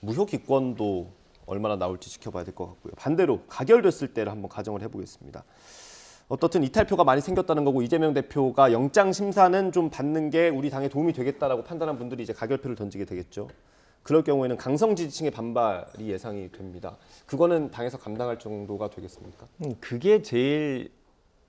무효 기권도 얼마나 나올지 지켜봐야 될 것 같고요. 반대로 가결됐을 때를 한번 가정을 해보겠습니다. 어떻든 이탈표가 많이 생겼다는 거고 이재명 대표가 영장 심사는 좀 받는 게 우리 당에 도움이 되겠다라고 판단한 분들이 이제 가결표를 던지게 되겠죠. 그럴 경우에는 강성 지지층의 반발이 예상이 됩니다. 그거는 당에서 감당할 정도가 되겠습니까? 그게 제일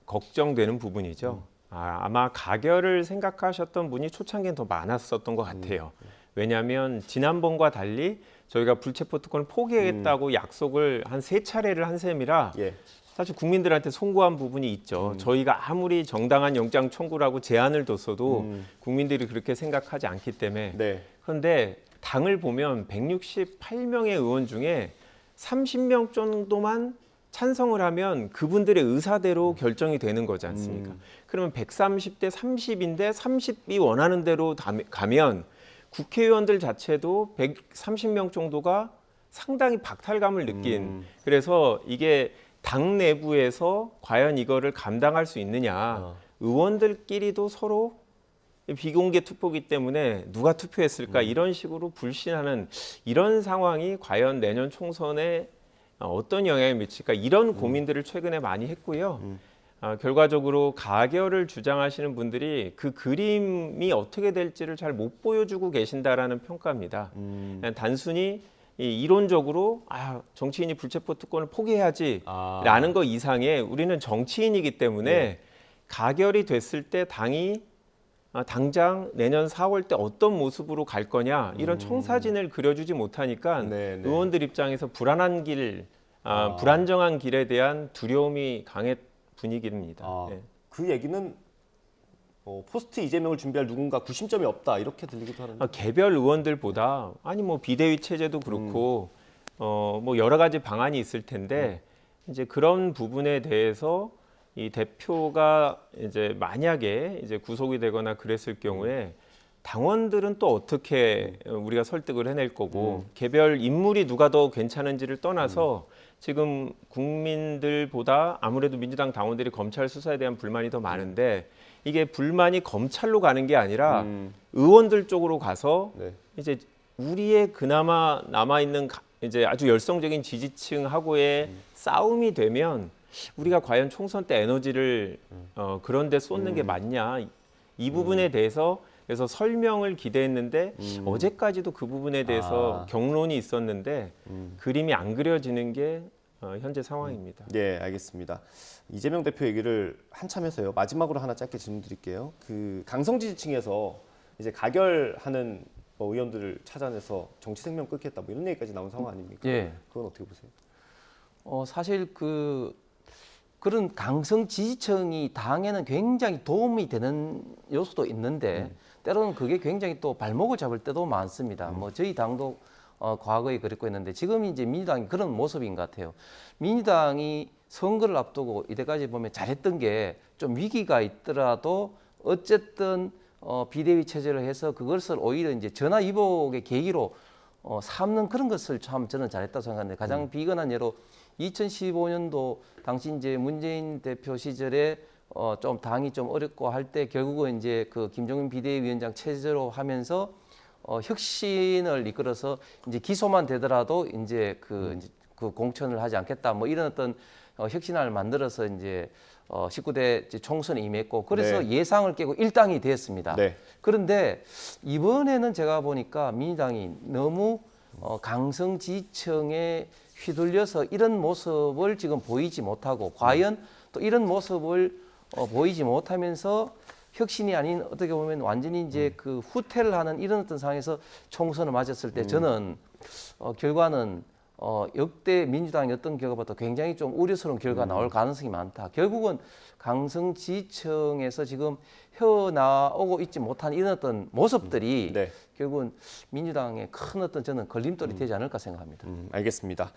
걱정되는 부분이죠. 아마 가결을 생각하셨던 분이 초창기엔 더 많았었던 것 같아요. 왜냐하면 지난번과 달리 저희가 불체포 특권을 포기하겠다고 약속을 한 3차례를 한 셈이라 예. 사실 국민들한테 송구한 부분이 있죠. 저희가 아무리 정당한 영장 청구라고 제안을 뒀어도 국민들이 그렇게 생각하지 않기 때문에. 네. 그런데 당을 보면 168명의 의원 중에 30명 정도만 찬성을 하면 그분들의 의사대로 결정이 되는 거지 않습니까? 그러면 130대 30인데 30이 원하는 대로 가면 국회의원들 자체도 130명 정도가 상당히 박탈감을 느낀 그래서 이게 당 내부에서 과연 이거를 감당할 수 있느냐 의원들끼리도 서로 비공개 투표기 때문에 누가 투표했을까 이런 식으로 불신하는 이런 상황이 과연 내년 총선에 어떤 영향을 미칠까 이런 고민들을 최근에 많이 했고요. 결과적으로 가결을 주장하시는 분들이 그 그림이 어떻게 될지를 잘 못 보여주고 계신다라는 평가입니다. 그냥 단순히 이론적으로 정치인이 불체포 특권을 포기해야지라는 거 이상의 우리는 정치인이기 때문에 가결이 됐을 때 당이 당장 내년 4월 때 어떤 모습으로 갈 거냐 이런 청사진을 그려주지 못하니까 의원들 입장에서 불안한 길, 불안정한 길에 대한 두려움이 강한 분위기입니다. 그 얘기는 포스트 이재명을 준비할 누군가 구심점이 없다 이렇게 들리기도 하는데 개별 의원들보다 뭐 비대위 체제도 그렇고 뭐 여러 가지 방안이 있을 텐데 이제 그런 부분에 대해서 이 대표가 이제 만약에 이제 구속이 되거나 그랬을 경우에 당원들은 또 어떻게 우리가 설득을 해낼 거고 개별 인물이 누가 더 괜찮은지를 떠나서 지금 국민들보다 아무래도 민주당 당원들이 검찰 수사에 대한 불만이 더 많은데 이게 불만이 검찰로 가는 게 아니라 의원들 쪽으로 가서 이제 우리의 그나마 남아 있는 이제 아주 열성적인 지지층하고의 싸움이 되면 우리가 과연 총선 때 에너지를 그런 데 쏟는 게 맞냐 이 부분에 대해서 그래서 설명을 기대했는데 어제까지도 그 부분에 대해서 경론이 있었는데 그림이 안 그려지는 게 현재 상황입니다. 네, 알겠습니다. 이재명 대표 얘기를 한참 해서요. 마지막으로 하나 짧게 질문 드릴게요. 그 강성 지지층에서 이제 가결하는 의원들을 찾아내서 정치 생명 끊겠다 뭐 이런 얘기까지 나온 상황 아닙니까? 예. 그건 어떻게 보세요? 사실 그런 강성 지지층이 당에는 굉장히 도움이 되는 요소도 있는데 때로는 그게 굉장히 또 발목을 잡을 때도 많습니다. 뭐 저희 당도 과거에 그랬고 했는데 지금 이제 민주당이 그런 모습인 것 같아요. 민주당이 선거를 앞두고 이때까지 보면 잘했던 게 좀 위기가 있더라도 어쨌든 비대위 체제를 해서 그것을 오히려 이제 전화위복의 계기로 삼는 그런 것을 참 저는 잘했다고 생각하는데 가장 비근한 예로 2015년도 당시 이제 문재인 대표 시절에 좀 당이 좀 어렵고 할 때 결국은 이제 그 김종인 비대위원장 체제로 하면서 혁신을 이끌어서 이제 기소만 되더라도 이제 그 공천을 하지 않겠다 뭐 이런 어떤 혁신안을 만들어서 이제 19대 총선에 임했고 그래서 예상을 깨고 일당이 됐습니다. 그런데 이번에는 제가 보니까 민주당이 너무 강성 지지층에 휘둘려서 이런 모습을 지금 보이지 못하고 과연 또 이런 모습을 보이지 못하면서 혁신이 아닌 어떻게 보면 완전히 이제 그 후퇴를 하는 이런 어떤 상황에서 총선을 맞았을 때 저는 결과는 역대 민주당의 어떤 결과보다 굉장히 좀 우려스러운 결과가 나올 가능성이 많다. 결국은 강성 지지층에서 지금 헤어나오고 있지 못한 이런 어떤 모습들이 결국은 민주당의 큰 어떤 저는 걸림돌이 되지 않을까 생각합니다. 알겠습니다.